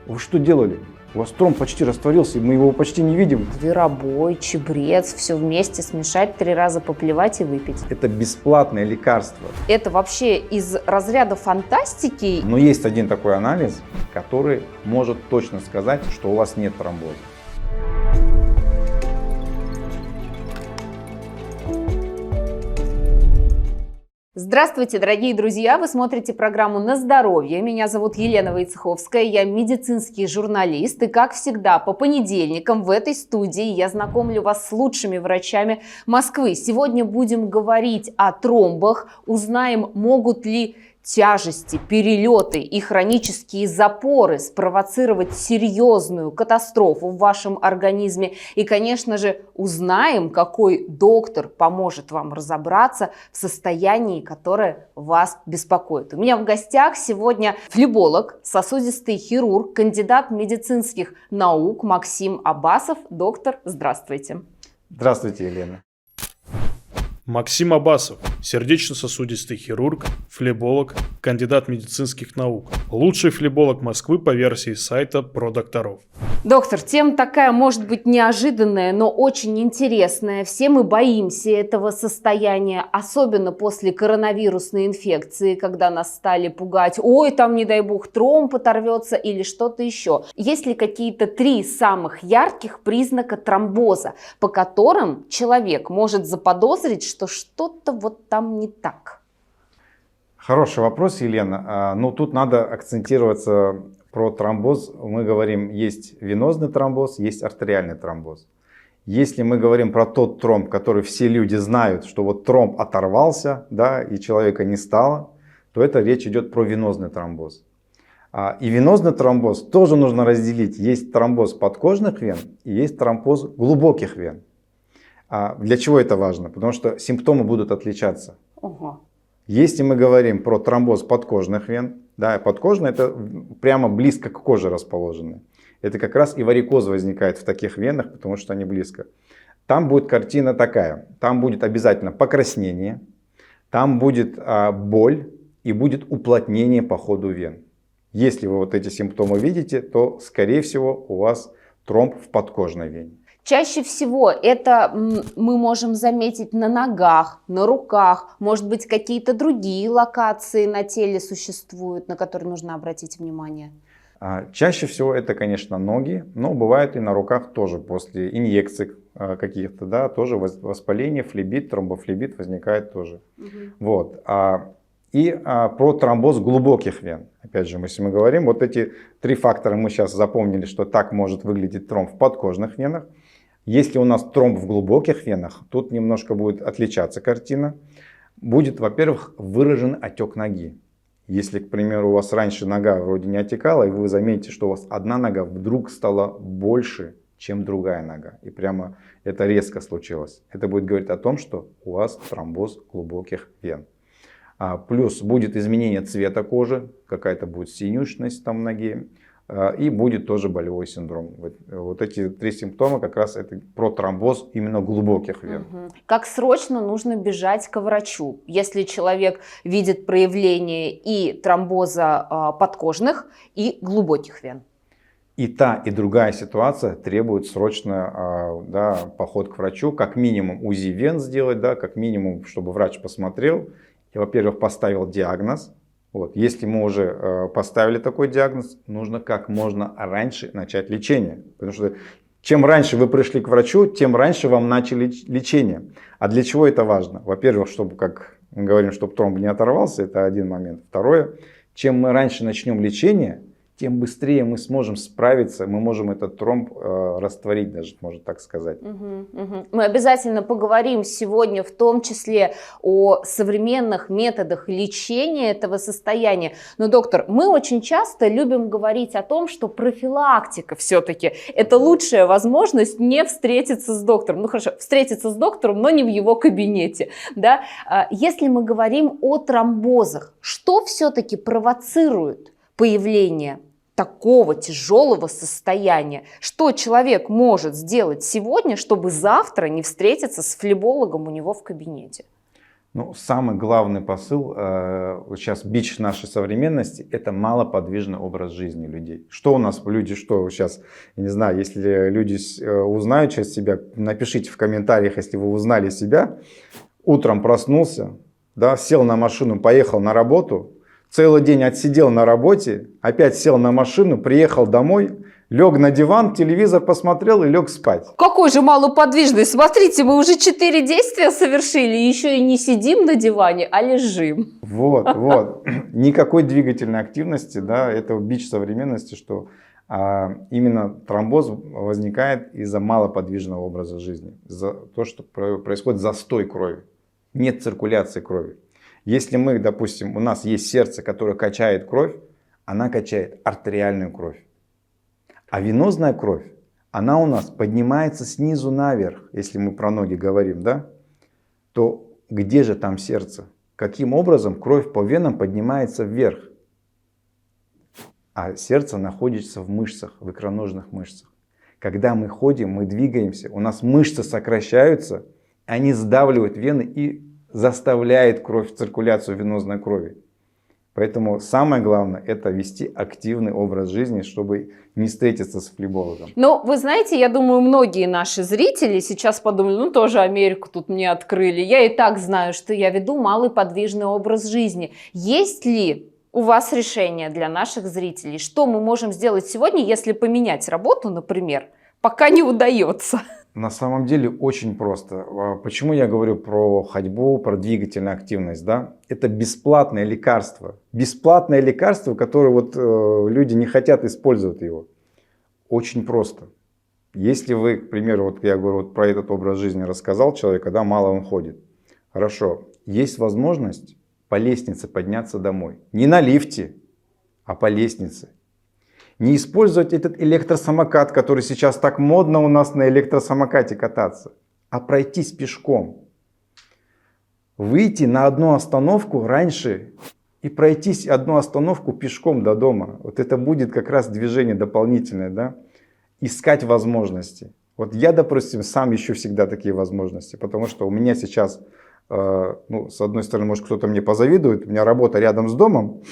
Вы что делали? У вас тромб почти растворился, и мы его почти не видим. Зверобой, чебрец, все вместе смешать, 3 раза поплевать и выпить. Это бесплатное лекарство. Это вообще из разряда фантастики. Но есть один такой анализ, который может точно сказать, что у вас нет тромбоза. Здравствуйте, дорогие друзья! Вы смотрите программу «На здоровье». Меня зовут Елена Войцеховская, я медицинский журналист. И, как всегда, по понедельникам в этой студии я знакомлю вас с лучшими врачами Москвы. Сегодня будем говорить о тромбах, узнаем, могут ли тяжести, перелеты и хронические запоры спровоцировать серьезную катастрофу в вашем организме. И, конечно же, узнаем, какой доктор поможет вам разобраться в состоянии, которое вас беспокоит. У меня в гостях сегодня флеболог, сосудистый хирург, кандидат медицинских наук Максим Абасов. Доктор, здравствуйте. Здравствуйте, Елена. Максим Абасов, сердечно-сосудистый хирург, флеболог, кандидат медицинских наук. Лучший флеболог Москвы по версии сайта про докторов. Доктор, тема такая, может быть, неожиданная, но очень интересная. Все мы боимся этого состояния, особенно после коронавирусной инфекции, когда нас стали пугать: ой, там, не дай бог, тромб оторвется или что-то еще. Есть ли какие-то 3 самых ярких признака тромбоза, по которым человек может заподозрить, что что-то вот там не так? Хороший вопрос, Елена. Но тут надо акцентироваться про тромбоз. Мы говорим, есть венозный тромбоз, есть артериальный тромбоз. Если мы говорим про тот тромб, который все люди знают, что вот тромб оторвался, да, и человека не стало, то это речь идет про венозный тромбоз. И венозный тромбоз тоже нужно разделить. Есть тромбоз подкожных вен и есть тромбоз глубоких вен. Для чего это важно? Потому что симптомы будут отличаться. Ого. Если мы говорим про тромбоз подкожных вен, да, подкожные — это прямо близко к коже расположены. Это как раз и варикоз возникает в таких венах, потому что они близко. Там будет картина такая. Там будет обязательно покраснение, там будет боль и будет уплотнение по ходу вен. Если вы вот эти симптомы видите, то, скорее всего, у вас тромб в подкожной вене. Чаще всего это мы можем заметить на ногах, на руках, может быть, какие-то другие локации на теле существуют, на которые нужно обратить внимание. Чаще всего это, конечно, ноги, но бывает и на руках тоже после инъекций каких-то, да, тоже воспаление, флебит, тромбофлебит возникает тоже. Вот. Про тромбоз глубоких вен. Опять же, если мы говорим, вот эти 3 фактора мы сейчас запомнили, что так может выглядеть тромб в подкожных венах. Если у нас тромб в глубоких венах, тут немножко будет отличаться картина. Будет, во-первых, выражен отек ноги. Если, к примеру, у вас раньше нога вроде не отекала, и вы заметите, что у вас одна нога вдруг стала больше, чем другая нога, и прямо это резко случилось, это будет говорить о том, что у вас тромбоз глубоких вен. Плюс будет изменение цвета кожи, какая-то будет синюшность там в ноге, и будет тоже болевой синдром. Вот эти 3 симптома как раз это про тромбоз именно глубоких вен. Как срочно нужно бежать к врачу, если человек видит проявление и тромбоза подкожных, и глубоких вен? И та, и другая ситуация требует срочно поход к врачу. Как минимум УЗИ вен сделать, да, как минимум, чтобы врач посмотрел и, во-первых, поставил диагноз. Вот. Если мы уже поставили такой диагноз, нужно как можно раньше начать лечение. Потому что чем раньше вы пришли к врачу, тем раньше вам начали лечение. А для чего это важно? Во-первых, чтобы, как мы говорим, чтобы тромб не оторвался, это один момент. Второе, чем мы раньше начнем лечение, тем быстрее мы сможем справиться, мы можем этот тромб растворить, даже можно так сказать. Мы обязательно поговорим сегодня в том числе о современных методах лечения этого состояния. Но, доктор, мы очень часто любим говорить о том, что профилактика все-таки это лучшая возможность не встретиться с доктором. Ну хорошо, встретиться с доктором, но не в его кабинете. Да? Если мы говорим о тромбозах, что все-таки провоцирует появление такого тяжелого состояния? Что человек может сделать сегодня, чтобы завтра не встретиться с флебологом у него в кабинете? Ну, самый главный посыл, сейчас бич нашей современности, это малоподвижный образ жизни людей. Что у нас люди, что сейчас, я не знаю, если люди узнают сейчас себя, напишите в комментариях, если вы узнали себя. Утром проснулся, да, сел на машину, поехал на работу, целый день отсидел на работе, опять сел на машину, приехал домой, лег на диван, телевизор посмотрел и лег спать. Какой же малоподвижный. Смотрите, мы уже 4 действия совершили, еще и не сидим на диване, а лежим. Вот. Никакой двигательной активности, да, это бич современности, что именно тромбоз возникает из-за малоподвижного образа жизни, из-за того, что происходит застой крови, нет циркуляции крови. Если мы, допустим, у нас есть сердце, которое качает кровь, она качает артериальную кровь. А венозная кровь, она у нас поднимается снизу наверх, если мы про ноги говорим, да? То где же там сердце? Каким образом кровь по венам поднимается вверх? А сердце находится в мышцах, в икроножных мышцах. Когда мы ходим, мы двигаемся, у нас мышцы сокращаются, они сдавливают вены и заставляют кровь, циркуляцию венозной крови. Поэтому самое главное это вести активный образ жизни, чтобы не встретиться с флебологом. Ну, вы знаете, я думаю, многие наши зрители сейчас подумали, ну тоже Америку тут мне открыли. Я и так знаю, что я веду малый подвижный образ жизни. Есть ли у вас решение для наших зрителей? Что мы можем сделать сегодня, если поменять работу, например, пока не удается? На самом деле очень просто. Почему я говорю про ходьбу, про двигательную активность? Да? Это бесплатное лекарство. Бесплатное лекарство, которое вот, люди не хотят использовать его. Очень просто. Если вы, к примеру, вот я говорю, вот про этот образ жизни рассказал человека, да, мало он ходит. Хорошо. Есть возможность по лестнице подняться домой. Не на лифте, а по лестнице. Не использовать этот электросамокат, который сейчас так модно у нас на электросамокате кататься, а пройтись пешком. Выйти на одну остановку раньше и пройтись одну остановку пешком до дома. Вот это будет как раз движение дополнительное, да? Искать возможности. Вот я, допустим, сам ищу всегда такие возможности, потому что у меня сейчас, ну, с одной стороны, может кто-то мне позавидует, у меня работа рядом с домом,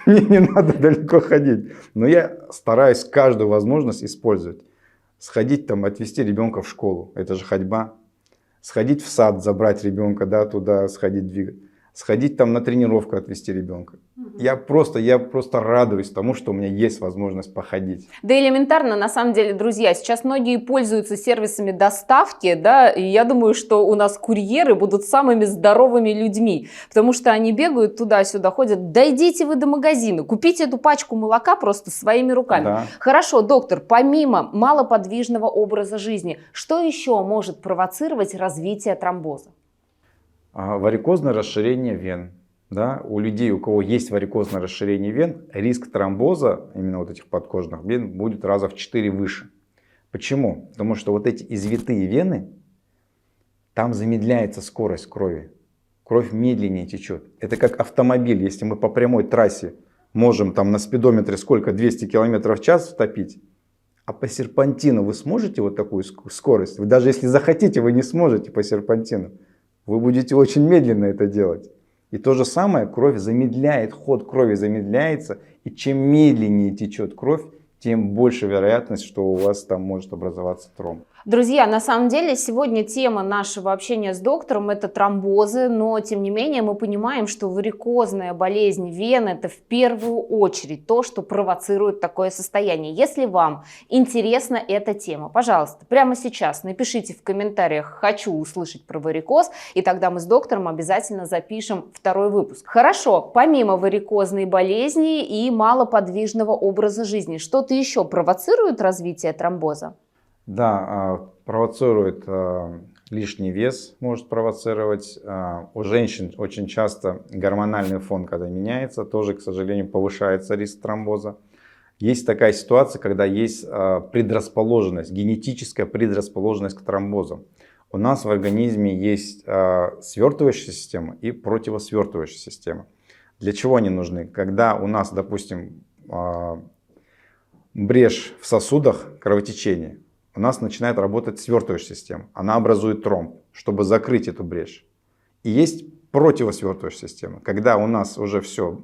мне не надо далеко ходить, но я стараюсь каждую возможность использовать. Сходить там, отвезти ребенка в школу, это же ходьба. Сходить в сад, забрать ребенка, да, туда сходить, двигать. Сходить там на тренировку, отвезти ребенка. Я просто радуюсь тому, что у меня есть возможность походить. Да элементарно, на самом деле, друзья, сейчас многие пользуются сервисами доставки, да, и я думаю, что у нас курьеры будут самыми здоровыми людьми, потому что они бегают туда-сюда, ходят, дойдите вы до магазина, купите эту пачку молока просто своими руками. Да. Хорошо, доктор, помимо малоподвижного образа жизни, что еще может провоцировать развитие тромбоза? Варикозное расширение вен. Да? У людей, у кого есть варикозное расширение вен, риск тромбоза, именно вот этих подкожных вен, будет раза в 4 выше. Почему? Потому что вот эти извитые вены, там замедляется скорость крови. Кровь медленнее течет. Это как автомобиль. Если мы по прямой трассе можем там на спидометре сколько, 200 км в час втопить, а по серпантину вы сможете вот такую скорость? Вы даже если захотите, вы не сможете по серпантину. Вы будете очень медленно это делать. И то же самое, кровь замедляет, ход крови замедляется. И чем медленнее течет кровь, тем больше вероятность, что у вас там может образоваться тромб. Друзья, на самом деле сегодня тема нашего общения с доктором это тромбозы, но тем не менее мы понимаем, что варикозная болезнь вен это в первую очередь то, что провоцирует такое состояние. Если вам интересна эта тема, пожалуйста, прямо сейчас напишите в комментариях «хочу услышать про варикоз», и тогда мы с доктором обязательно запишем второй выпуск. Хорошо, помимо варикозной болезни и малоподвижного образа жизни, что-то еще провоцирует развитие тромбоза? Да, провоцирует лишний вес, может провоцировать. У женщин очень часто гормональный фон, когда меняется, тоже, к сожалению, повышается риск тромбоза. Есть такая ситуация, когда есть предрасположенность, генетическая предрасположенность к тромбозам. У нас в организме есть свертывающая система и противосвертывающая система. Для чего они нужны? Когда у нас, допустим, брешь в сосудах, кровотечение, у нас начинает работать свертывающая система. Она образует тромб, чтобы закрыть эту брешь. И есть противосвертывающая система. Когда у нас уже все,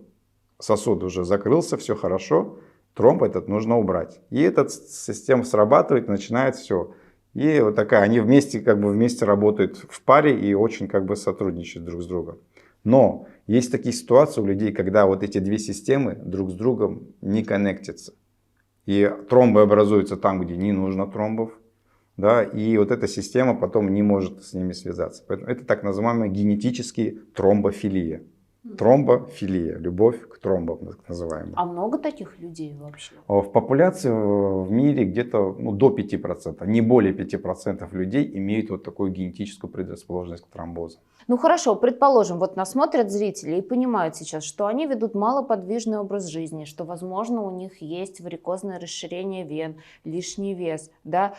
сосуд уже закрылся, все хорошо, тромб этот нужно убрать. И эта система срабатывает, начинает все. И вот такая, они вместе, как бы вместе работают в паре и очень как бы сотрудничают друг с другом. Но есть такие ситуации у людей, когда вот эти две системы друг с другом не коннектятся. И тромбы образуются там, где не нужно тромбов. Да, и вот эта система потом не может с ними связаться. Поэтому это так называемая генетическая тромбофилия. Тромбофилия, любовь к тромбам, так называемая. А много таких людей вообще? В популяции в мире где-то до 5%, не более 5% людей имеют вот такую генетическую предрасположенность к тромбозу. Ну хорошо, предположим, вот нас смотрят зрители и понимают сейчас, что они ведут малоподвижный образ жизни, что, возможно, у них есть варикозное расширение вен, лишний вес, да?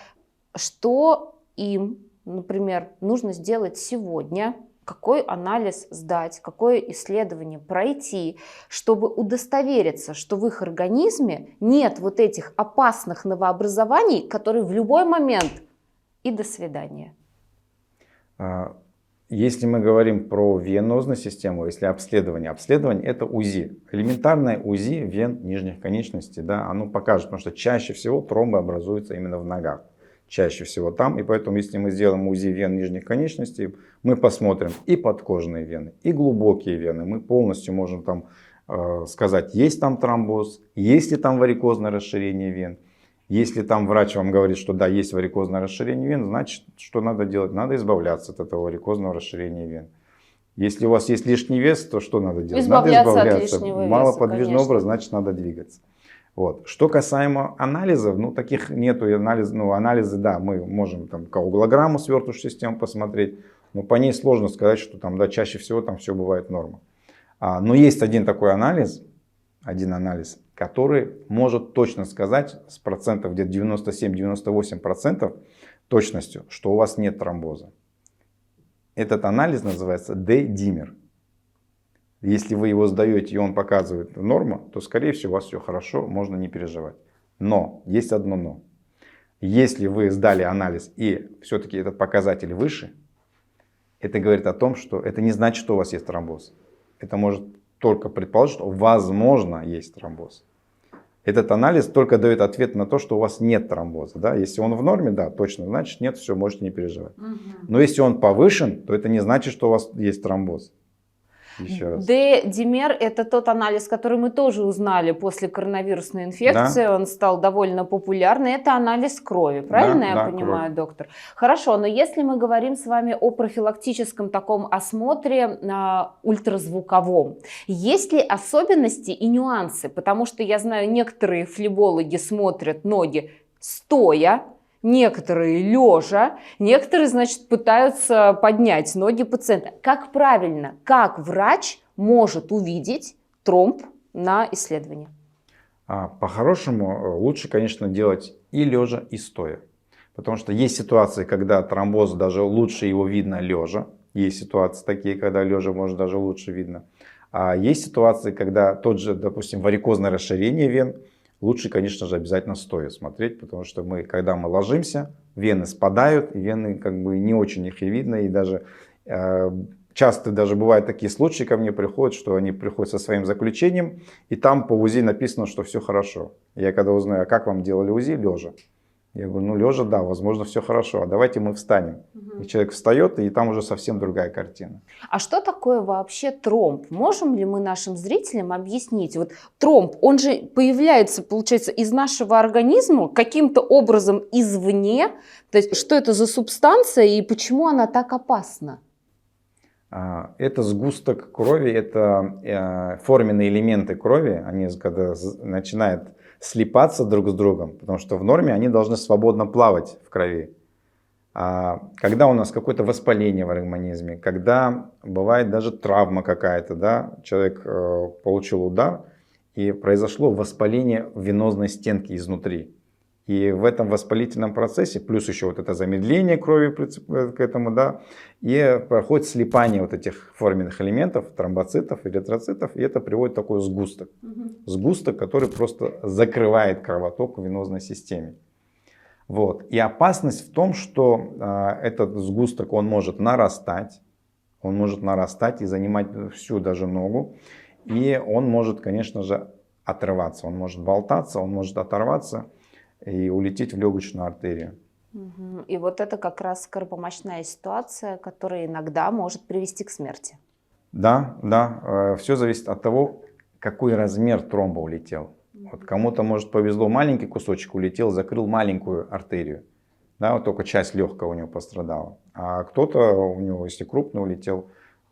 Что им, например, нужно сделать сегодня, какой анализ сдать, какое исследование пройти, чтобы удостовериться, что в их организме нет вот этих опасных новообразований, которые в любой момент и до свидания. Если мы говорим про венозную систему, если обследование это УЗИ. Элементарное УЗИ вен нижних конечностей, да, оно покажет, потому что чаще всего тромбы образуются именно в ногах. Чаще всего там, и поэтому, если мы сделаем УЗИ вен нижних конечностей, мы посмотрим и подкожные вены, и глубокие вены. Мы полностью можем там сказать, есть там тромбоз, есть ли там варикозное расширение вен. Если там врач вам говорит, что да, есть варикозное расширение вен, значит, что надо делать? Надо избавляться от этого варикозного расширения вен. Если у вас есть лишний вес, то что надо делать? Надо избавляться. От лишнего веса, малоподвижный конечно. образ, значит, надо двигаться. Вот. Что касаемо анализов, ну таких нету анализы, да, мы можем там коагулограмму свертывающую систему посмотреть, но по ней сложно сказать, что там, да, чаще всего там все бывает норма. Но есть один такой анализ, который может точно сказать с процентов где-то 97-98% точностью, что у вас нет тромбоза. Этот анализ называется D-димер. Если вы его сдаете и он показывает норму, то скорее всего у вас все хорошо, можно не переживать. Но, есть одно но. Если вы сдали анализ и все-таки этот показатель выше, это говорит о том, что это не значит, что у вас есть тромбоз. Это может только предположить, что возможно есть тромбоз. Этот анализ только дает ответ на то, что у вас нет тромбоза. Да? Если он в норме, да, точно, значит нет, все, можете не переживать. Но если он повышен, то это не значит, что у вас есть тромбоз. D-димер – это тот анализ, который мы тоже узнали после коронавирусной инфекции. Да. Он стал довольно популярный. Это анализ крови, правильно я понимаю, кровь. Доктор? Хорошо, но если мы говорим с вами о профилактическом таком осмотре ультразвуковом, есть ли особенности и нюансы? Потому что я знаю, некоторые флебологи смотрят ноги стоя, некоторые лежа, некоторые, значит, пытаются поднять ноги пациента. Как правильно, как врач может увидеть тромб на исследовании? По-хорошему, лучше, конечно, делать и лежа, и стоя. Потому что есть ситуации, когда тромбоз даже лучше его видно лежа. Есть ситуации такие, когда лежа может даже лучше видно. А есть ситуации, когда тот же, допустим, варикозное расширение вен, лучше, конечно же, обязательно стоя смотреть, потому что когда мы ложимся, вены спадают, и вены как бы не очень их и видно. И даже часто даже бывают такие случаи, ко мне приходят, что они приходят со своим заключением, и там по УЗИ написано, что все хорошо. Я когда узнаю, а как вам делали УЗИ, лежа. Я говорю, ну лежа, да, возможно, все хорошо, а давайте мы встанем. И человек встает, и там уже совсем другая картина. А что такое вообще тромб? Можем ли мы нашим зрителям объяснить? Вот тромб, он же появляется, получается, из нашего организма каким-то образом извне. То есть, что это за субстанция и почему она так опасна? Это сгусток крови, это форменные элементы крови, они когда начинают слипаться друг с другом, потому что в норме они должны свободно плавать в крови. А когда у нас какое-то воспаление в организме, когда бывает даже травма какая-то, да, человек получил удар и произошло воспаление венозной стенки изнутри. И в этом воспалительном процессе, плюс еще вот это замедление крови к этому, да, и проходит слипание вот этих форменных элементов, тромбоцитов, эритроцитов, и это приводит в такой сгусток. Сгусток, который просто закрывает кровоток в венозной системе. Вот. И опасность в том, что этот сгусток, он может нарастать, Он может нарастать и занимать всю даже ногу. И он может, конечно же, отрываться. Он может болтаться, он может оторваться и улететь в легочную артерию. И вот это как раз скоропомощная ситуация, которая иногда может привести к смерти. Да, да, все зависит от того, какой размер тромба улетел. Вот кому-то, может, повезло, маленький кусочек улетел, закрыл маленькую артерию. Да, вот только часть легкого у него пострадала. А кто-то, у него, если крупный улетел,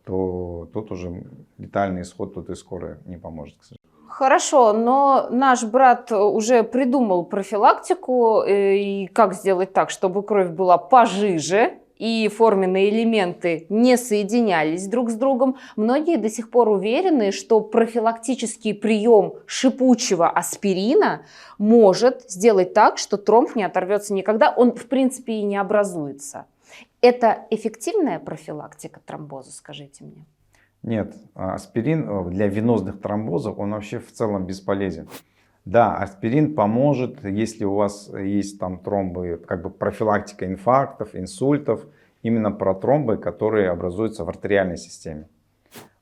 то тут уже летальный исход, тут и скорая не поможет, к сожалению. Хорошо, но наш брат уже придумал профилактику, и как сделать так, чтобы кровь была пожиже, и форменные элементы не соединялись друг с другом. Многие до сих пор уверены, что профилактический прием шипучего аспирина может сделать так, что тромб не оторвется никогда, он в принципе и не образуется. Это эффективная профилактика тромбоза, скажите мне? Нет, аспирин для венозных тромбозов, он вообще в целом бесполезен. Да, аспирин поможет, если у вас есть там тромбы, как бы профилактика инфарктов, инсультов, именно про тромбы, которые образуются в артериальной системе.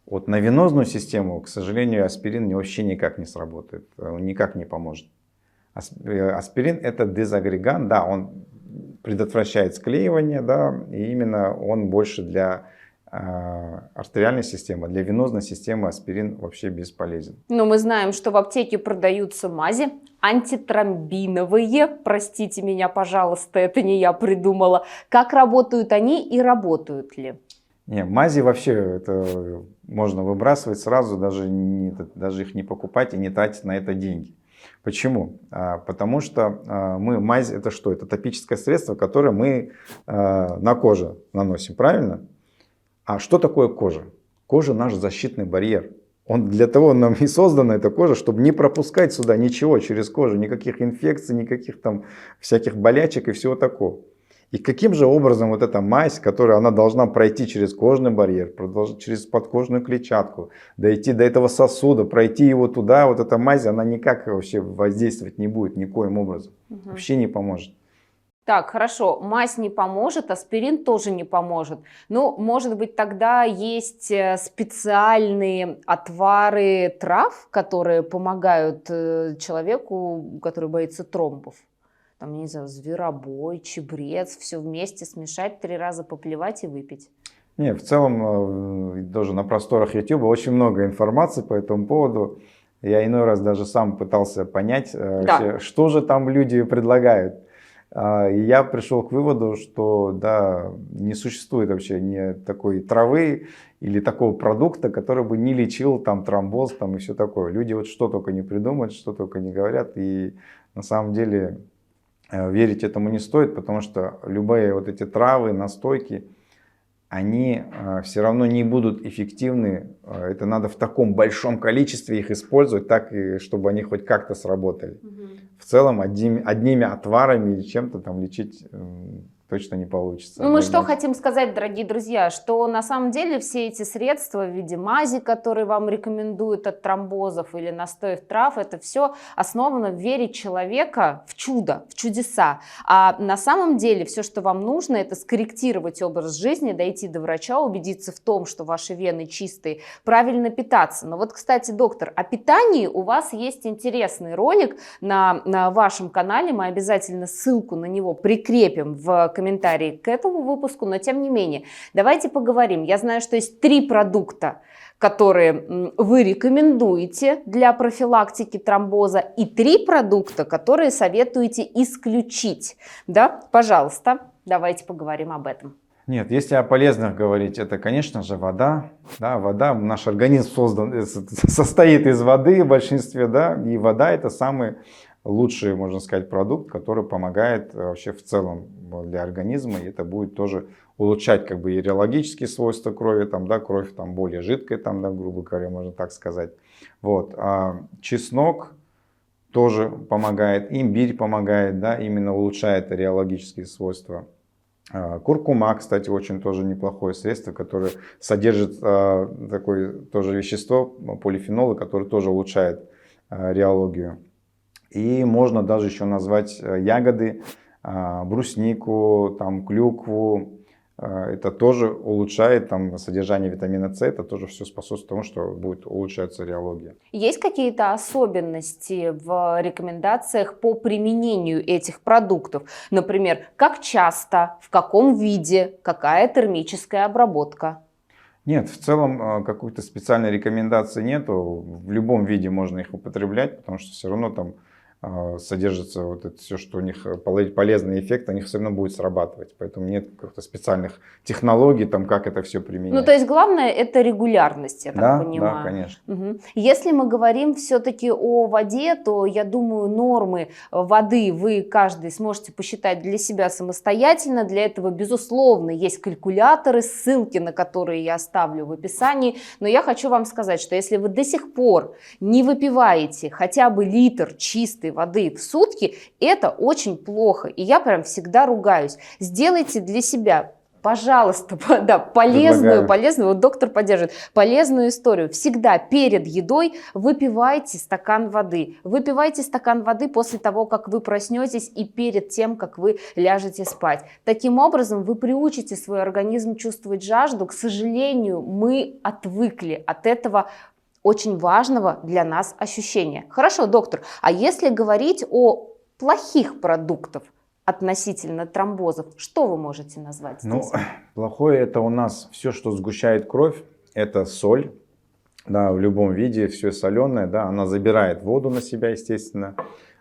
Вот на венозную систему, к сожалению, аспирин вообще никак не сработает, он никак не поможет. Аспирин это дезагрегант, да, он предотвращает склеивание, да, и именно он больше для артериальной системы, для венозной системы аспирин вообще бесполезен. Но мы знаем, что в аптеке продаются мази антитромбиновые, простите меня, пожалуйста, это не я придумала. Как работают они и работают ли? Не, мази вообще это можно выбрасывать сразу, даже их не покупать и не тратить на это деньги. Почему? Потому что мазь это что? Это топическое средство, которое мы на кожу наносим, правильно? А что такое кожа? Кожа наш защитный барьер. Для того нам и создана эта кожа, чтобы не пропускать сюда ничего через кожу, никаких инфекций, никаких там всяких болячек и всего такого. И каким же образом вот эта мазь, которая она должна пройти через кожный барьер, через подкожную клетчатку, дойти до этого сосуда, пройти его туда, вот эта мазь, она никак вообще воздействовать не будет никоим образом. Вообще не поможет. Так, хорошо, мазь не поможет, аспирин тоже не поможет. Ну, может быть, тогда есть специальные отвары трав, которые помогают человеку, который боится тромбов. Там, не знаю, зверобой, чебрец, все вместе смешать, 3 раза поплевать и выпить. Не, в целом, даже на просторах YouTube очень много информации по этому поводу. Я иной раз даже сам пытался понять, вообще, что же там люди предлагают. И я пришел к выводу, что да, не существует вообще ни такой травы или такого продукта, который бы не лечил там тромбоз там, и все такое. Люди вот что только не придумают, что только не говорят. И на самом деле верить этому не стоит, потому что любые вот эти травы, настойки, они все равно не будут эффективны. Это надо в таком большом количестве их использовать, так и чтобы они хоть как-то сработали. В целом одними отварами или чем-то там лечить точно не получится. Ну, мы что хотим сказать, дорогие друзья, что на самом деле все эти средства в виде мази, которые вам рекомендуют от тромбозов или настоев трав, это все основано в вере человека в чудо, в чудеса. А на самом деле все, что вам нужно, это скорректировать образ жизни, дойти до врача, убедиться в том, что ваши вены чистые, правильно питаться. Но вот, кстати, доктор, о питании у вас есть интересный ролик на вашем канале, мы обязательно ссылку на него прикрепим в комментарии к этому выпуску, но тем не менее, давайте поговорим. Я знаю, что есть 3 продукта, которые вы рекомендуете для профилактики тромбоза, и 3 продукта, которые советуете исключить. Да, пожалуйста, давайте поговорим об этом. Нет, если о полезных говорить, это, конечно же, вода. Да, вода, наш организм состоит из воды в большинстве, да, и вода это самый лучший, можно сказать, продукт, который помогает вообще в целом для организма, и это будет тоже улучшать как бы и реологические свойства крови, там, да, кровь там более жидкая, там, да, грубо говоря, можно так сказать. Вот. А чеснок тоже помогает, имбирь помогает, да, именно улучшает реологические свойства. Куркума, кстати, очень тоже неплохое средство, которое содержит такое тоже вещество, полифенолы, которое тоже улучшает реологию. И можно даже еще назвать ягоды, бруснику, там, клюкву, это тоже улучшает там содержание витамина С, это тоже все способствует тому, что будет улучшаться реология. Есть какие-то особенности в рекомендациях по применению этих продуктов? Например, как часто, в каком виде, какая термическая обработка? Нет, в целом какой-то специальной рекомендации нету. В любом виде можно их употреблять, потому что все равно там содержится вот это все, что у них полезный эффект, у них все равно будет срабатывать. Поэтому нет каких-то специальных технологий, там, как это все применять. Ну, то есть главное это регулярность, я так понимаю. Да, конечно. Угу. Если мы говорим все-таки о воде, то я думаю, нормы воды вы каждый сможете посчитать для себя самостоятельно. Для этого, безусловно, есть калькуляторы, ссылки на которые я оставлю в описании. Но я хочу вам сказать, что если вы до сих пор не выпиваете хотя бы литр чистой воды в сутки, это очень плохо. И я прям всегда ругаюсь. Сделайте для себя, пожалуйста, да, полезную, вот доктор поддерживает, полезную историю. Всегда перед едой выпивайте стакан воды. Выпивайте стакан воды после того, как вы проснетесь и перед тем, как вы ляжете спать. Таким образом, вы приучите свой организм чувствовать жажду. К сожалению, мы отвыкли от этого очень важного для нас ощущения. Хорошо, доктор, а если говорить о плохих продуктах относительно тромбозов, что вы можете назвать здесь? Ну, плохое это у нас все, что сгущает кровь, это соль, да, в любом виде, все соленое, да, она забирает воду на себя, естественно.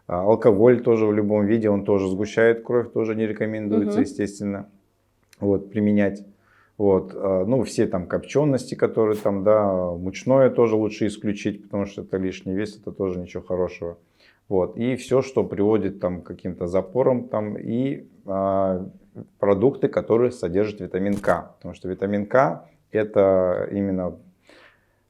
Алкоголь тоже в любом виде, он тоже сгущает кровь, тоже не рекомендуется, естественно, вот, применять. Вот, ну, все там копчености, которые там, да, мучное тоже лучше исключить, потому что это лишний вес, это тоже ничего хорошего. Вот, и все, что приводит там, к каким-то запорам, там, и продукты, которые содержат витамин К. Потому что витамин К это именно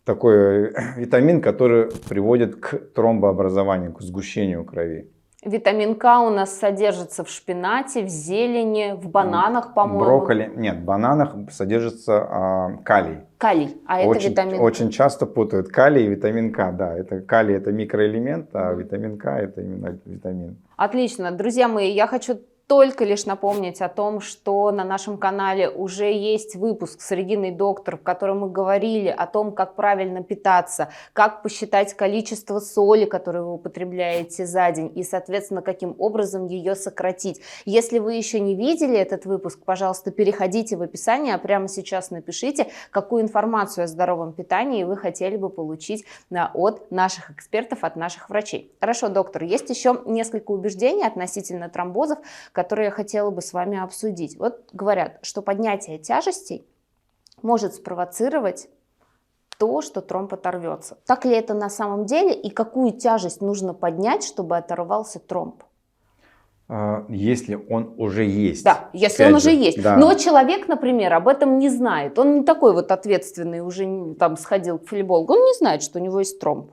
такой витамин, который приводит к тромбообразованию, к сгущению крови. Витамин К у нас содержится в шпинате, в зелени, в бананах, по-моему. Брокколи. Нет, в бананах содержится калий. Калий, а это витамин К. Очень часто путают калий и витамин К. Да, это калий это микроэлемент, а витамин К это именно витамин. Отлично. Друзья мои, я хочу только лишь напомнить о том, что на нашем канале уже есть выпуск с Региной Доктор, в котором мы говорили о том, как правильно питаться, как посчитать количество соли, которую вы употребляете за день, и, соответственно, каким образом ее сократить. Если вы еще не видели этот выпуск, пожалуйста, переходите в описание, а прямо сейчас напишите, какую информацию о здоровом питании вы хотели бы получить от наших экспертов, от наших врачей. Хорошо, доктор, есть еще несколько убеждений относительно тромбозов, которые я хотела бы с вами обсудить. Вот говорят, что поднятие тяжестей может спровоцировать то, что тромб оторвется. Так ли это на самом деле и какую тяжесть нужно поднять, чтобы оторвался тромб? Если он уже есть. Да, если он уже есть. Да. Но человек, например, об этом не знает. Он не такой вот ответственный, уже там сходил к флебологу. Он не знает, что у него есть тромб.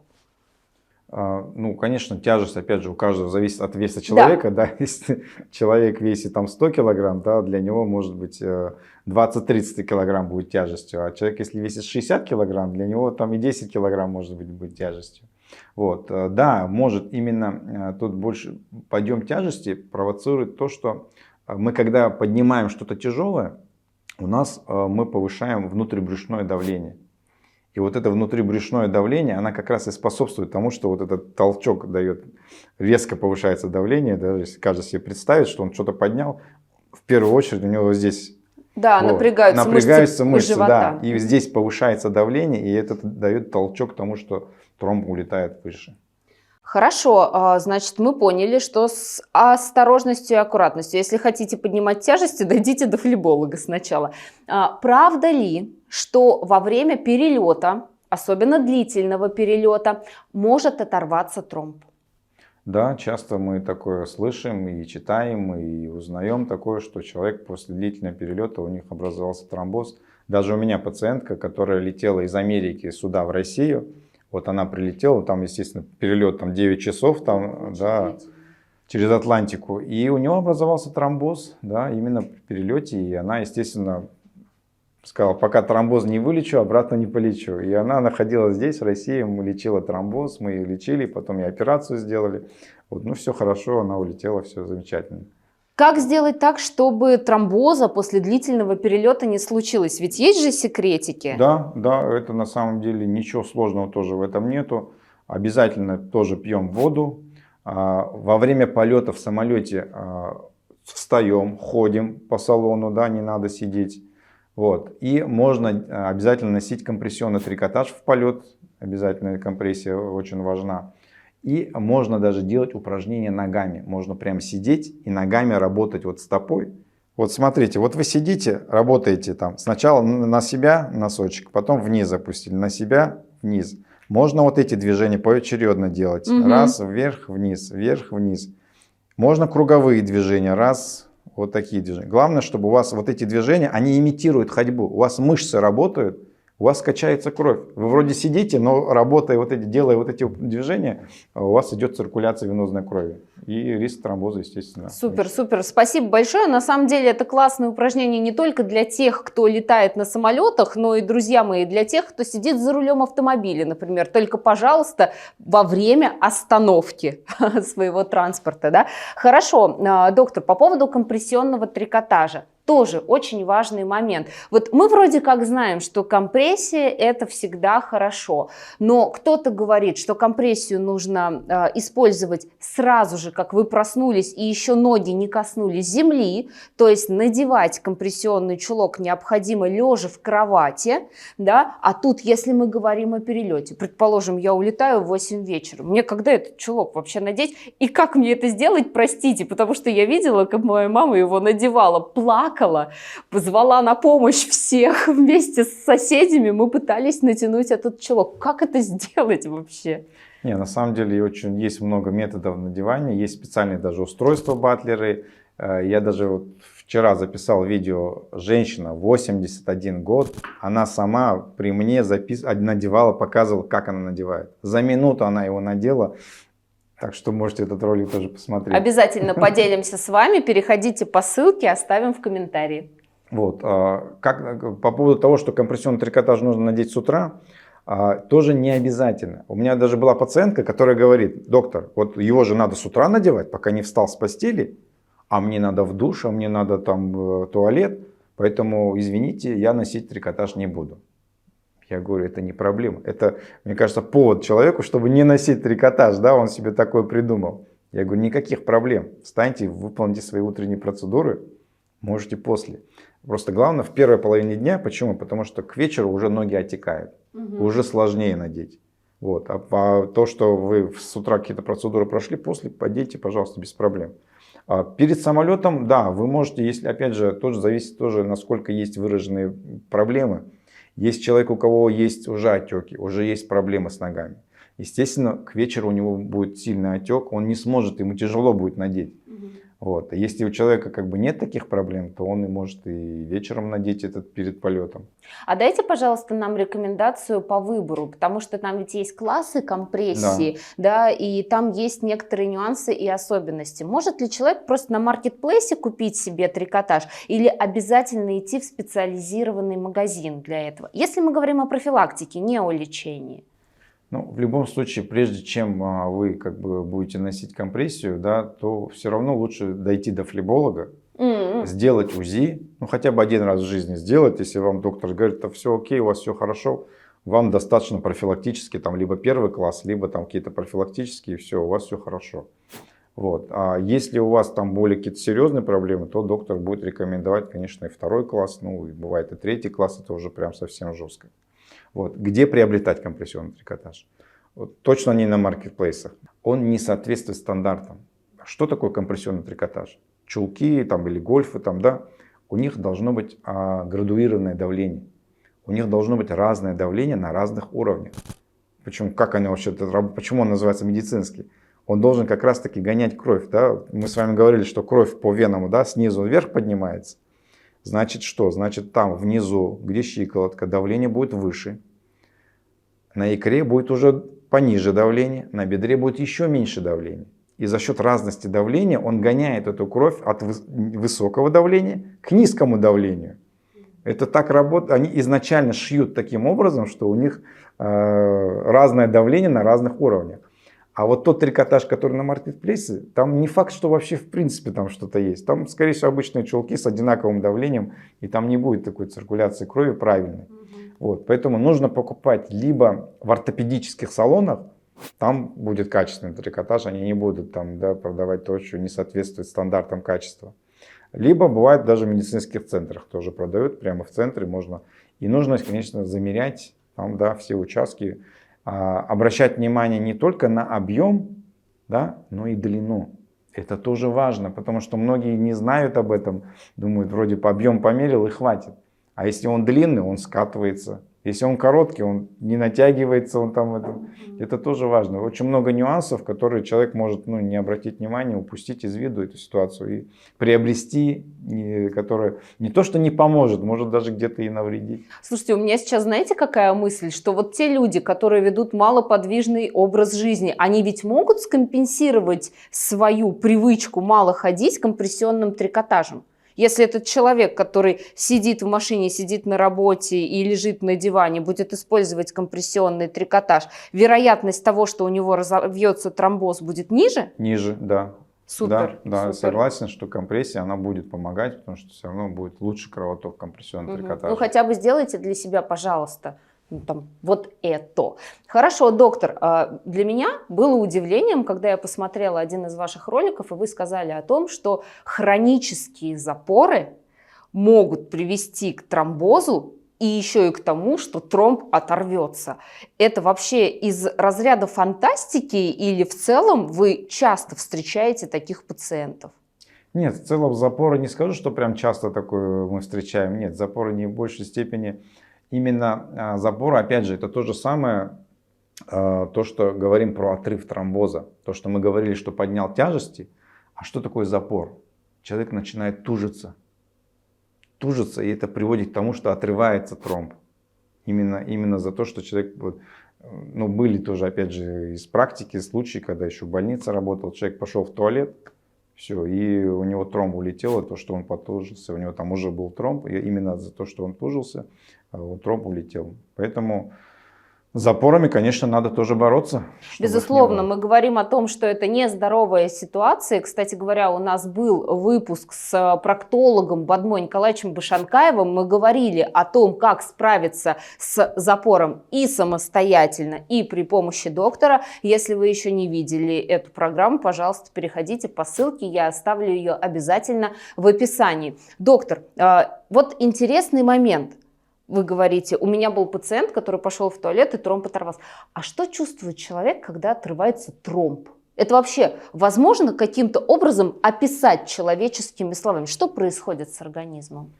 Ну, конечно, тяжесть, опять же, у каждого зависит от веса человека, да. Если человек весит там 100 килограмм, да, для него может быть 20-30 килограмм будет тяжестью, а человек, если весит 60 килограмм, для него там и 10 килограмм может быть тяжестью. Вот, да, может именно тут больше подъем тяжести провоцирует то, что мы когда поднимаем что-то тяжелое, у нас мы повышаем внутрибрюшное давление. И вот это внутрибрюшное давление, она как раз и способствует тому, что вот этот толчок дает, резко повышается давление. Даже если каждый себе представит, что он что-то поднял, в первую очередь у него здесь да, вот, напрягаются мышцы живота. Да, и здесь повышается давление, и это дает толчок к тому, что тромб улетает выше. Хорошо, значит, мы поняли, что с осторожностью и аккуратностью. Если хотите поднимать тяжести, дойдите до флеболога сначала. Правда ли, что во время перелета, особенно длительного перелета, может оторваться тромб? Да, часто мы такое слышим и читаем, и узнаем такое, что человек после длительного перелета, у них образовался тромбоз. Даже у меня пациентка, которая летела из Америки сюда в Россию, вот она прилетела, там, естественно, перелет там 9 часов там, да, через Атлантику, и у него образовался тромбоз, да, именно при перелете, и она, естественно, сказала, пока тромбоз не вылечу, обратно не полечу. И она находилась здесь, в России, мы лечила тромбоз, мы ее лечили, потом и операцию сделали. Вот, ну, все хорошо, она улетела, все замечательно. Как сделать так, чтобы тромбоза после длительного перелета не случилось? Ведь есть же секретики. Да, это на самом деле ничего сложного тоже в этом нету. Обязательно тоже пьем воду. Во время полета в самолете встаем, ходим по салону, да, не надо сидеть. Вот. И можно обязательно носить компрессионный трикотаж в полет. Обязательно компрессия очень важна. И можно даже делать упражнения ногами. Можно прям сидеть и ногами работать вот стопой. Вот смотрите, вот вы сидите, работаете там. Сначала на себя носочек, потом вниз запустили, на себя, вниз. Можно вот эти движения поочередно делать. Раз, вверх, вниз. Можно круговые движения, раз, вот такие движения. Главное, чтобы у вас вот эти движения, они имитируют ходьбу. У вас мышцы работают, у вас качается кровь. Вы вроде сидите, но работая вот эти, делая вот эти движения, у вас идет циркуляция венозной крови. И риск тромбоза, естественно. Супер, супер. Спасибо большое. На самом деле это классное упражнение не только для тех, кто летает на самолетах, но и, друзья мои, для тех, кто сидит за рулем автомобиля, например. Только, пожалуйста, во время остановки своего транспорта. Да? Хорошо, доктор, по поводу компрессионного трикотажа. Тоже очень важный момент. Вот мы вроде как знаем, что компрессия это всегда хорошо, но кто-то говорит, что компрессию нужно использовать сразу же, как вы проснулись и еще ноги не коснулись земли, то есть надевать компрессионный чулок необходимо лежа в кровати, да? А тут, если мы говорим о перелете, предположим, я улетаю в 8 вечера, мне когда этот чулок вообще надеть и как мне это сделать, простите, потому что я видела, как моя мама его надевала, плакала, позвала на помощь всех вместе с соседями, мы пытались натянуть этот чулок. Как это сделать вообще? Не, на самом деле очень есть много методов надевания, есть специальные даже устройства батлеры. Я даже вот вчера записал видео, женщина 81 год, она сама при мне надевала, показывала, как она надевает. За минуту она его надела. Так что можете этот ролик тоже посмотреть. Обязательно поделимся с вами. Переходите по ссылке, оставим в комментарии. Вот, по поводу того, что компрессионный трикотаж нужно надеть с утра, тоже не обязательно. У меня даже была пациентка, которая говорит: доктор, вот его же надо с утра надевать, пока не встал с постели, а мне надо в душ, а мне надо там в туалет, поэтому, извините, я носить трикотаж не буду. Я говорю, это не проблема. Это, мне кажется, повод человеку, чтобы не носить трикотаж, да, он себе такое придумал. Я говорю, никаких проблем. Встаньте, выполните свои утренние процедуры, можете после. Просто главное в первой половине дня. Почему? Потому что к вечеру уже ноги отекают, уже сложнее надеть. Вот. А то, что вы с утра какие-то процедуры прошли, после подейте, пожалуйста, без проблем. Перед самолетом, да, вы можете, если, опять же, тоже зависит тоже, насколько есть выраженные проблемы. Есть человек, у кого есть уже отеки, уже есть проблемы с ногами. Естественно, к вечеру у него будет сильный отек, он не сможет, ему тяжело будет надеть. Вот. А если у человека как бы нет таких проблем, то он и может и вечером надеть этот перед полетом. А дайте, пожалуйста, нам рекомендацию по выбору, потому что там ведь есть классы компрессии, да, и там есть некоторые нюансы и особенности. Может ли человек просто на маркетплейсе купить себе трикотаж или обязательно идти в специализированный магазин для этого? Если мы говорим о профилактике, не о лечении. Ну, в любом случае, прежде чем вы как бы будете носить компрессию, да, то все равно лучше дойти до флеболога, сделать УЗИ, ну хотя бы один раз в жизни сделать, если вам доктор говорит, что все окей, у вас все хорошо, вам достаточно профилактически, там либо первый класс, либо там какие-то профилактические, все, у вас все хорошо. Вот. А если у вас там более какие-то серьезные проблемы, то доктор будет рекомендовать, конечно, и второй класс, ну и бывает и третий класс, это уже прям совсем жестко. Вот. Где приобретать компрессионный трикотаж? Вот. Точно не на маркетплейсах. Он не соответствует стандартам. Что такое компрессионный трикотаж? Чулки там, или гольфы, там, да, у них должно быть градуированное давление. У них должно быть разное давление на разных уровнях. Почему, как они вообще, почему он называется медицинский? Он должен как раз таки гонять кровь. Да? Мы с вами говорили, что кровь по венам, да, снизу вверх поднимается. Значит что? Значит там внизу, где щиколотка, давление будет выше. На икре будет уже пониже давление, на бедре будет еще меньше давления. И за счет разности давления он гоняет эту кровь от высокого давления к низкому давлению. Это так работает. Они изначально шьют таким образом, что у них разное давление на разных уровнях. А вот тот трикотаж, который на маркетплейсе, там не факт, что вообще в принципе там что-то есть. Там, скорее всего, обычные чулки с одинаковым давлением, и там не будет такой циркуляции крови правильной. Вот, поэтому нужно покупать либо в ортопедических салонах, там будет качественный трикотаж, они не будут там, да, продавать то, что не соответствует стандартам качества. Либо бывает даже в медицинских центрах тоже продают, прямо в центре можно. И нужно, конечно, замерять там, да, все участки, обращать внимание не только на объем, да, но и длину. Это тоже важно, потому что многие не знают об этом, думают, вроде по объем померил и хватит. А если он длинный, он скатывается. Если он короткий, он не натягивается, он там это тоже важно. Очень много нюансов, которые человек может не обратить внимания, упустить из виду эту ситуацию и приобрести, которая не то что не поможет, может даже где-то и навредить. Слушайте, у меня сейчас, знаете, какая мысль, что вот те люди, которые ведут малоподвижный образ жизни, они ведь могут скомпенсировать свою привычку мало ходить компрессионным трикотажем? Если этот человек, который сидит в машине, сидит на работе и лежит на диване, будет использовать компрессионный трикотаж, вероятность того, что у него разовьется тромбоз, будет ниже? Ниже, да. Супер. Да, супер. Согласен, что компрессия, она будет помогать, потому что все равно будет лучше кровоток компрессионного трикотажа. Ну, хотя бы сделайте для себя, пожалуйста, вот это. Хорошо, доктор, для меня было удивлением, когда я посмотрела один из ваших роликов, и вы сказали о том, что хронические запоры могут привести к тромбозу и еще и к тому, что тромб оторвется. Это вообще из разряда фантастики или в целом вы часто встречаете таких пациентов? Нет, в целом запоры не скажу, что прям часто такое мы встречаем. Нет, запоры не в большей степени. Именно запоры, опять же, это то же самое, то, что говорим про отрыв тромбоза. То, что мы говорили, что поднял тяжести. А что такое запор? Человек начинает тужиться. Тужится, и это приводит к тому, что отрывается тромб. Именно за то, что человек... были тоже, опять же, из практики случаи, когда еще в больнице работал, человек пошел в туалет, все, и у него тромб улетел, то, что он потужился, у него там уже был тромб, и именно за то, что он тужился, тромб улетел. Поэтому с запорами, конечно, надо тоже бороться. Безусловно, мы говорим о том, что это нездоровая ситуация. Кстати говоря, у нас был выпуск с проктологом Бадмой Николаевичем Башанкаевым. Мы говорили о том, как справиться с запором и самостоятельно, и при помощи доктора. Если вы еще не видели эту программу, пожалуйста, переходите по ссылке, я оставлю ее обязательно в описании. Доктор, вот интересный момент. Вы говорите, у меня был пациент, который пошел в туалет и тромб оторвался. А что чувствует человек, когда отрывается тромб? Это вообще возможно каким-то образом описать человеческими словами? Что происходит с организмом?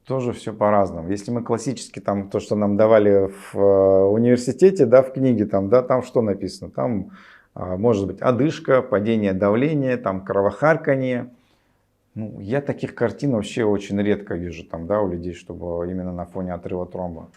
Тоже все по-разному. Если мы классически, там, то, что нам давали в университете, да, в книге, там что написано? Там может быть одышка, падение давления, там кровохарканье. Я таких картин вообще очень редко вижу у людей, чтобы именно на фоне отрыва тромба.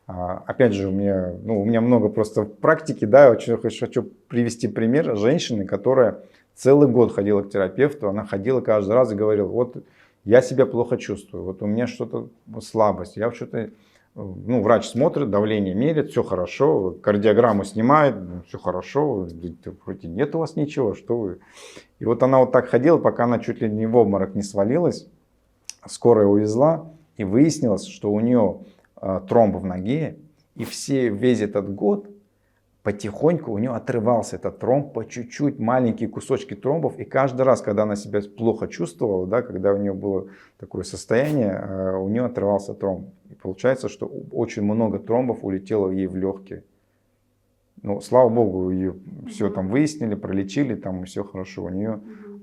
Опять же, у меня много просто практики, да, очень хочу привести пример женщины, которая целый год ходила к терапевту, она ходила каждый раз и говорила, вот я себя плохо чувствую, вот у меня что-то слабость, я что-то, врач смотрит, давление мерит, все хорошо, кардиограмму снимает, все хорошо, вроде нет у вас ничего, что вы. И вот она вот так ходила, пока она чуть ли не в обморок не свалилась, скорая увезла, и выяснилось, что у нее тромб в ноге, и весь этот год потихоньку у нее отрывался этот тромб по чуть-чуть, маленькие кусочки тромбов, и каждый раз, когда она себя плохо чувствовала, да, когда у нее было такое состояние, у нее отрывался тромб. И получается, что очень много тромбов улетело ей в легкие. Слава богу, ее все там выяснили, пролечили, там все хорошо, у нее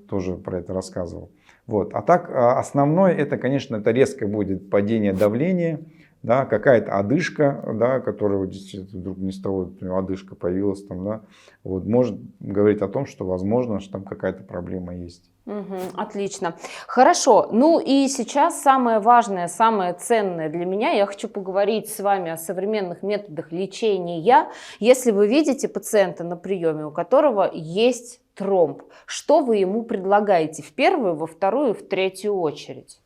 тоже про это рассказывал. Вот. А так, основное, это, конечно, это резкое будет падение давления, да, какая-то одышка, да, которая вдруг ни с того одышка появилась, может говорить о том, что возможно, что там какая-то проблема есть. Отлично. Хорошо. И сейчас самое важное, самое ценное для меня, я хочу поговорить с вами о современных методах лечения. Если вы видите пациента на приеме, у которого есть тромб, что вы ему предлагаете в первую, во вторую, в третью очередь?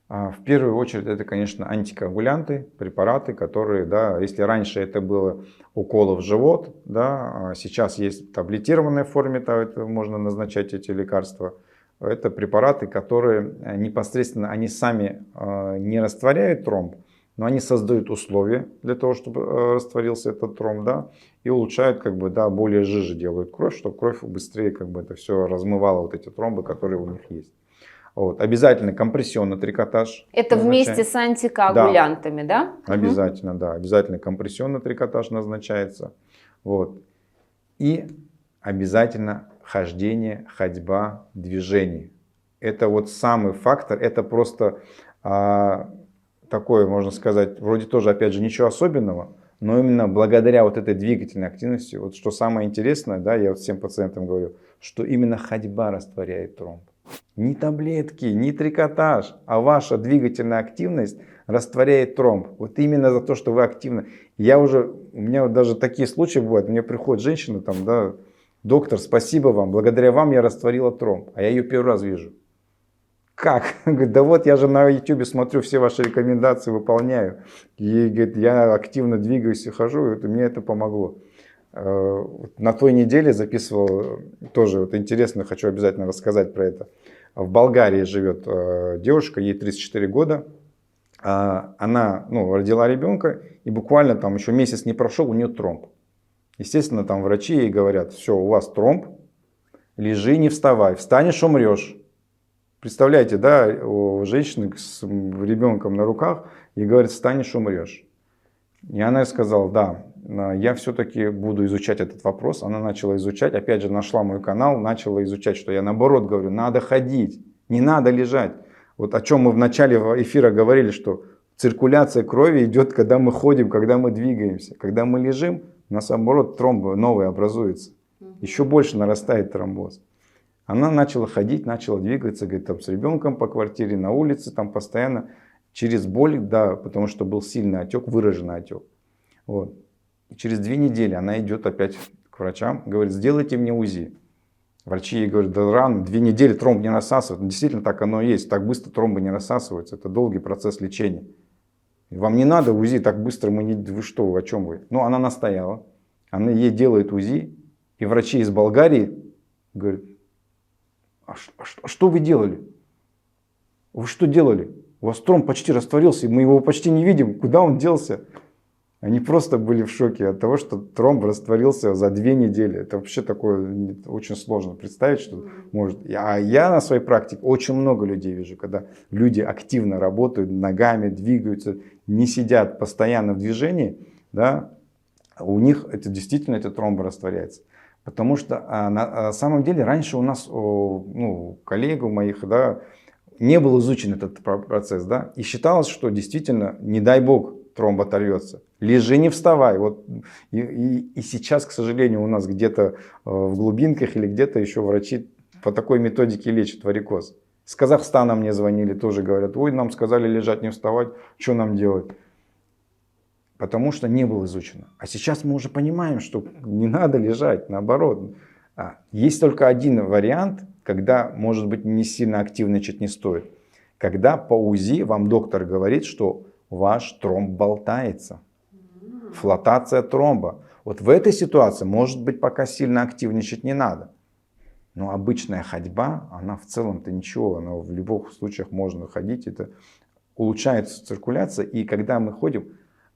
В первую очередь это, конечно, антикоагулянты, препараты, которые, да, если раньше это было уколы в живот, да, сейчас есть в таблетированной форме, это можно назначать эти лекарства. Это препараты, которые непосредственно, они сами не растворяют тромб, но они создают условия для того, чтобы растворился этот тромб, да, и улучшают, как бы, да, более жиже делают кровь, чтобы кровь быстрее, как бы, это все размывало вот эти тромбы, которые у них есть. Вот. Обязательно компрессионный трикотаж. Это вместе с антикоагулянтами, да? Обязательно, да. Обязательно компрессионный трикотаж назначается. Вот. И обязательно хождение, ходьба, движение. Это вот самый фактор. Это просто такое, можно сказать, вроде тоже, опять же, ничего особенного. Но именно благодаря вот этой двигательной активности, вот что самое интересное, да, я вот всем пациентам говорю, что именно ходьба растворяет тромб. Не таблетки, не трикотаж, а ваша двигательная активность растворяет тромб. Вот именно за то, что вы активны. У меня вот даже такие случаи бывают. Мне приходит женщина, там, да, доктор, спасибо вам, благодаря вам я растворила тромб. А я ее первый раз вижу. Как? Говорит, да вот я же на YouTube смотрю, все ваши рекомендации выполняю. И говорит, я активно двигаюсь и хожу, и мне это помогло. На той неделе записывал, тоже вот интересно, хочу обязательно рассказать про это. В Болгарии живет девушка, ей 34 года. Она родила ребенка, и буквально там еще месяц не прошел, у нее тромб. Естественно, там врачи ей говорят, все, у вас тромб, лежи, не вставай, встанешь, умрешь. Представляете, да, у женщины с ребенком на руках, ей говорят, встанешь, умрешь. И она сказала, да, я все-таки буду изучать этот вопрос. Она начала изучать, опять же нашла мой канал, начала изучать, что я наоборот говорю, надо ходить, не надо лежать. Вот о чем мы в начале эфира говорили, что циркуляция крови идет, когда мы ходим, когда мы двигаемся. Когда мы лежим, у нас наоборот тромбы новые образуются. Еще больше нарастает тромбоз. Она начала ходить, начала двигаться, говорит, там, с ребенком по квартире, на улице, там постоянно. Через боль, да, потому что был сильный отек, выраженный отек. Вот. И через 2 недели она идет опять к врачам, говорит, сделайте мне УЗИ. Врачи ей говорят, да рано, 2 недели тромб не рассасывает. Ну, действительно так оно и есть, так быстро тромбы не рассасываются, это долгий процесс лечения. Вам не надо УЗИ, так быстро мы не... Вы что, о чем вы? Ну, она настояла, ей делают УЗИ, и врачи из Болгарии говорят, что вы делали? Вы что делали? У вас тромб почти растворился, мы его почти не видим. Куда он делся? Они просто были в шоке от того, что тромб растворился за 2 недели. Это вообще такое очень сложно представить, что может. А я на своей практике очень много людей вижу, когда люди активно работают, ногами двигаются, не сидят постоянно в движении, да, у них действительно этот тромб растворяется. Потому что на самом деле раньше у нас, коллег у моих, да, не был изучен этот процесс, да, и считалось, что действительно, не дай бог, тромб оторвется. Лежи, не вставай. Вот, и сейчас, к сожалению, у нас где-то в глубинках или где-то еще врачи по такой методике лечат варикоз. С Казахстана мне звонили, тоже говорят, ой, нам сказали лежать, не вставать, что нам делать? Потому что не было изучено. А сейчас мы уже понимаем, что не надо лежать, наоборот. Есть только один вариант, когда, может быть, не сильно активничать не стоит. Когда по УЗИ вам доктор говорит, что ваш тромб болтается. Флотация тромба. Вот в этой ситуации, может быть, пока сильно активничать не надо. Но обычная ходьба, она в целом-то ничего. Она в любых случаях можно ходить. Это улучшается циркуляция. И когда мы ходим,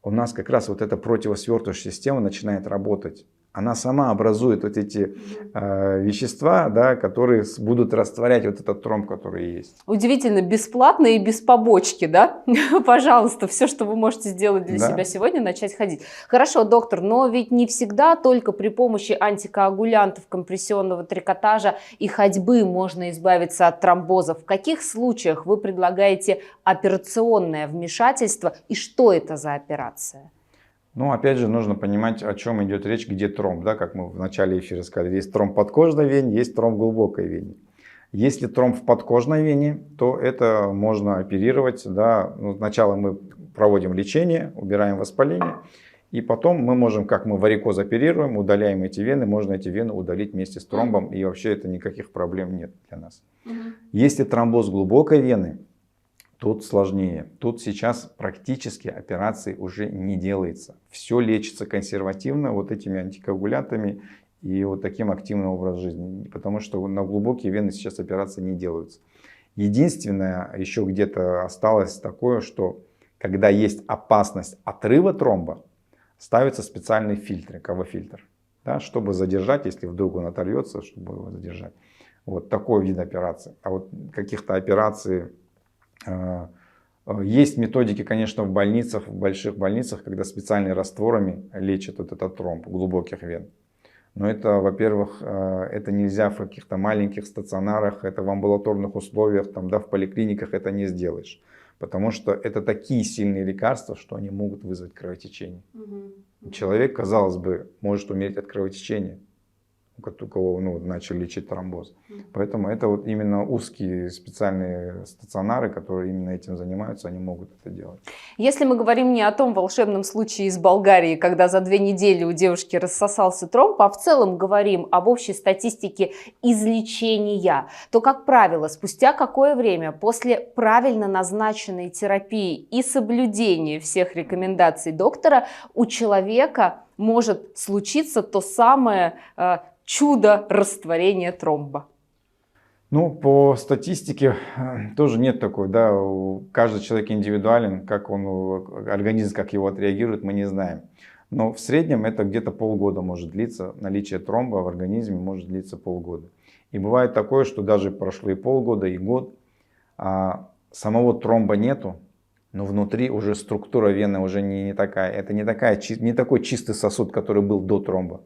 у нас как раз вот эта противосвертывающая система начинает работать. Она сама образует вот эти вещества, да, которые будут растворять вот этот тромб, который есть. Удивительно, бесплатно и без побочки, да? Пожалуйста, все, что вы можете сделать для себя сегодня, начать ходить. Хорошо, доктор, но ведь не всегда только при помощи антикоагулянтов, компрессионного трикотажа и ходьбы можно избавиться от тромбоза. В каких случаях вы предлагаете операционное вмешательство и что это за операция? Ну, опять же, нужно понимать, о чем идет речь, где тромб, да, как мы в начале эфира сказали. Есть тромб в подкожной вене, есть тромб в глубокой вене. Если тромб в подкожной вене, то это можно оперировать, да. Ну, сначала мы проводим лечение, убираем воспаление, и потом мы можем, как мы варикоз оперируем, удаляем эти вены, можно эти вены удалить вместе с тромбом, и вообще это никаких проблем нет для нас. Если тромбоз глубокой вены, Тут сложнее. Тут сейчас практически операции уже не делается. Все лечится консервативно вот этими антикоагулянтами и вот таким активным образом жизни. Потому что на глубокие вены сейчас операции не делаются. Единственное, еще где-то осталось такое, что когда есть опасность отрыва тромба, ставятся специальные фильтры, КВ-фильтр, да, чтобы задержать, если вдруг он оторвется, чтобы его задержать. Вот такой вид операции. А вот каких-то операций... Есть методики, конечно, в больницах, в больших больницах, когда специальными растворами лечат вот этот тромб глубоких вен. Но это, во-первых, это нельзя в каких-то маленьких стационарах, это в амбулаторных условиях, там, да, в поликлиниках это не сделаешь. Потому что это такие сильные лекарства, что они могут вызвать кровотечение. Человек, казалось бы, может умереть от кровотечения, у кого начали лечить тромбоз. Поэтому это вот именно узкие специальные стационары, которые именно этим занимаются, они могут это делать. Если мы говорим не о том волшебном случае из Болгарии, когда за 2 недели у девушки рассосался тромб, а в целом говорим об общей статистике излечения, то, как правило, спустя какое время после правильно назначенной терапии и соблюдения всех рекомендаций доктора у человека может случиться то самое чудо растворения тромба? Ну, по статистике тоже нет такой, да, каждый человек индивидуален, как он, организм, как его отреагирует, мы не знаем. Но в среднем это где-то полгода может длиться, наличие тромба в организме может длиться полгода. И бывает такое, что даже прошло и полгода, и год, а самого тромба нету, но внутри уже структура вены уже не такая, это не такой чистый сосуд, который был до тромба.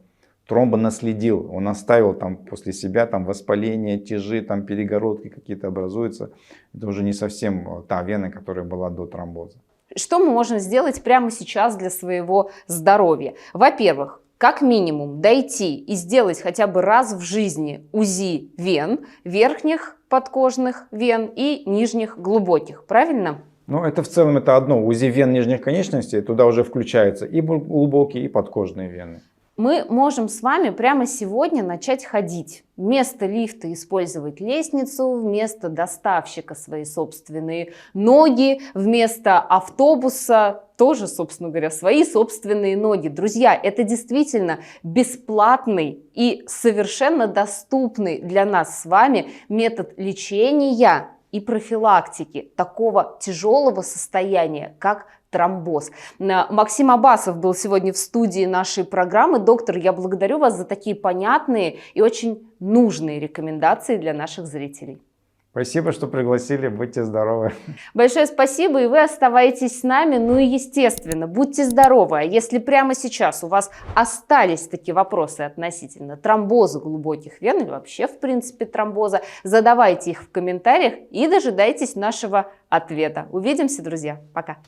Тромба наследил, он оставил там после себя там воспаление, тяжи, там перегородки какие-то образуются. Это уже не совсем та вена, которая была до тромбоза. Что мы можем сделать прямо сейчас для своего здоровья? Во-первых, как минимум дойти и сделать хотя бы раз в жизни УЗИ вен, верхних подкожных вен и нижних глубоких, правильно? Ну, это в целом это одно. УЗИ вен нижних конечностей, туда уже включаются и глубокие, и подкожные вены. Мы можем с вами прямо сегодня начать ходить. Вместо лифта использовать лестницу, вместо доставщика свои собственные ноги, вместо автобуса тоже, собственно говоря, свои собственные ноги. Друзья, это действительно бесплатный и совершенно доступный для нас с вами метод лечения и профилактики такого тяжелого состояния, как тромбоз. Максим Абасов был сегодня в студии нашей программы. Доктор, я благодарю вас за такие понятные и очень нужные рекомендации для наших зрителей. Спасибо, что пригласили. Будьте здоровы. Большое спасибо, и вы оставайтесь с нами. Ну и естественно, будьте здоровы. А если прямо сейчас у вас остались такие вопросы относительно тромбоза глубоких вен или вообще в принципе тромбоза, задавайте их в комментариях и дожидайтесь нашего ответа. Увидимся, друзья. Пока.